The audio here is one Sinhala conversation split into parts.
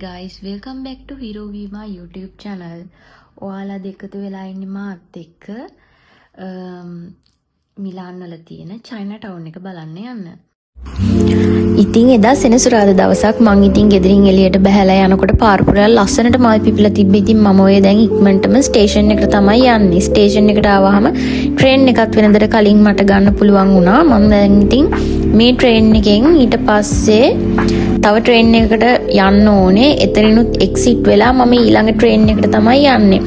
guys, welcome back to Hero Vima YouTube channel. ඔයාලා දෙකතු වෙලා ඉන්නේ මාත් එක්ක මිලාන් වල තියෙන චයිනා ටවුන් එක බලන්න යන්න. ඉතින් එදා සෙනසුරාදා දවසක් මං ඉතින් ගෙදරින් එළියට බහැලා යනකොට පාර පුරා ලස්සනට මල් පිපිලා තිබ්බ. ඉතින් මම ඔය දැන් ඉක්මනටම ස්ටේෂන් එකට තමයි යන්නේ. ස්ටේෂන් එකට ආවහම ට්‍රේන් එකත් වෙනදට කලින් මට ගන්න පුළුවන් වුණා. මම දැන් ඉතින් මේ ට්‍රේන් එකෙන් ඊට පස්සේ තව ට්‍රේන් එකකට යන්න ඕනේ. එතනිනුත් එක්සිට් වෙලා මම ඊළඟ ට්‍රේන් එකට තමයි යන්නේ.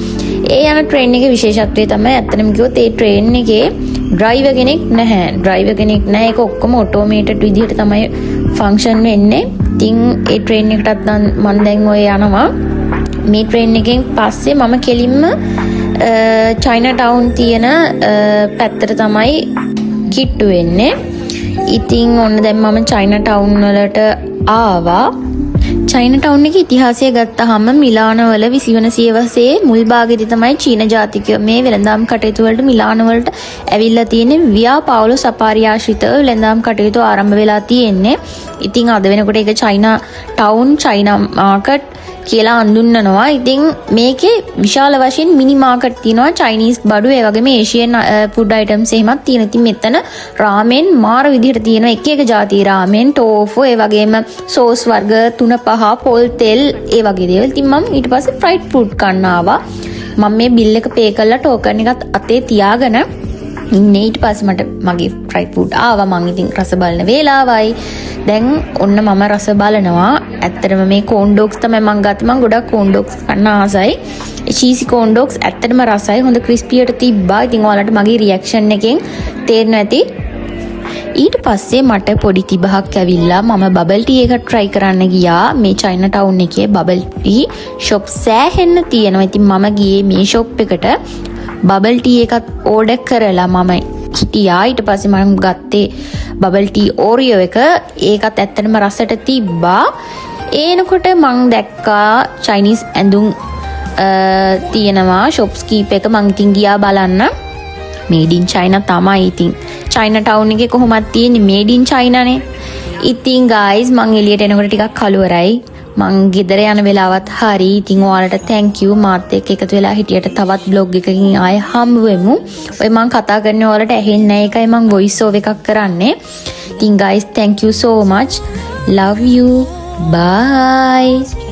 ඒ යන ට්‍රේන් එකේ විශේෂත්වය තමයි ඇත්තටම කිව්වොත් ඒ ට්‍රේන් එකේ ඩ්‍රයිවර් කෙනෙක් නැහැ. ඩ්‍රයිවර් කෙනෙක් නැහැ. ඒක ඔක්කොම ඔටෝමේටඩ් විදිහට තමයි ෆන්ක්ෂන් වෙන්නේ. ඉතින් ඒ ට්‍රේන් එකටත් මම දැන් ඔය යනවා. මේ ට්‍රේන් එකෙන් පස්සේ මම කෙලින්ම චයිනා ටවුන් තියෙන පැත්තට තමයි කිට්ටු වෙන්නේ. ඉතින් ඔන්න දැන් මම චයිනා ටවුන් වලට ආවා. චයිනා ටවුන් එකේ ඉතිහාසය ගත්තාම මිලාන වල 20 වන සියවසේ මුල් භාගයේදී තමයි චීන ජාතිකයෝ මේ වෙළඳාම් කටයුතු වලට මිලාන වලට ඇවිල්ලා තියෙන්නේ. වියා පාවුලෝ සපාරි ආශ්‍රිතව වෙළඳාම් කටයුතු ආරම්භ වෙලා තියෙන්නේ. ඉතින් අද වෙනකොට ඒක චයිනා ටවුන්, චයිනා මාකට් කියලා හඳුන්වනවා. ඉතින් මේකේ විශාල වශයෙන් මිනි මාකට් තියෙනවා. චයිනීස් බඩු, ඒ වගේම ඒෂියන් ෆුඩ් අයිටම්ස් එහෙමත් තියෙනවා. ඉතින් මෙතන රාමෙන් මාර විදිහට තියෙනවා. එක එක જાති රාමෙන්, ටෝෆු, ඒ වගේම සෝස් වර්ග 3-5, පොල් තෙල්, ඒ වගේ දේවල්. ඉතින් මම ඊට පස්සේ ෆ්‍රයිඩ් ෆුඩ් කන්න ආවා. මම මේ බිල් එක පේ කරලා ටෝකන් එකත් අතේ තියාගෙන ඉන්නේ. ඊට පස්සේ මට මගේ ෆ්‍රයිඩ් ෆුඩ් ආවා. මම ඉතින් රස බලන වේලාවයි. දැන් ඔන්න මම රස බලනවා. ඇත්තටම මේ කෝන් ඩොග්ස් තමයි මම ගත්තේ. මම ගොඩක් කෝන් ඩොග්ස් කන්න ආසයි. චීසි කෝන් ඩොග්ස් ඇත්තටම රසයි. හොඳ ක්‍රිස්පියට තිබ්බා. ඉතින් ඔයාලට මගේ රියැක්ෂන් එකෙන් තේරෙනවා ඇති. ඊට පස්සේ මට පොඩි තිබහක් ඇවිල්ලා මම බබල් ටී එක try කරන්න ගියා. මේ චයිනා ටවුන් එකේ බබල් ටී shop සෑහෙන්න තියෙනවා. ඉතින් මම ගියේ මේ shop එකට බබල් ටී එකත් ඕඩර් කරලා මම හිටියා. ඊට පස්සේ මම ගත්තේ බබල් ටී ඕරියෝ එක. ඒකත් ඇත්තටම රසට තිබ්බා. එනකොට මං දැක්කා චයිනීස් ඇඳුම් තියෙනවා shops කීප එක. මං ඉතින් ගියා බලන්න. මේඩ් ඉන් චයිනා තමයි. ඉතින් චයිනා ටවුන් එකේ කොහොමද තියෙන්නේ මේඩ් ඉන් චයිනානේ. ඉතින් ගයිස් මං එළියට එනකොට ටිකක් කලවරයි. මං ගෙදර යන වෙලාවත් හරි. ඉතින් ඔයාලට thank you මාත් එක්ක එකතු වෙලා හිටියට. තවත් vlog එකකින් ආයෙ හම්බ වෙමු. ඔය මං කතා කරන්නේ ඔයාලට ඇහෙන්නේ නැහැ. ඒකයි මං voice over එකක් කරන්නේ. ඉතින් guys thank you so much. Love you. Bye.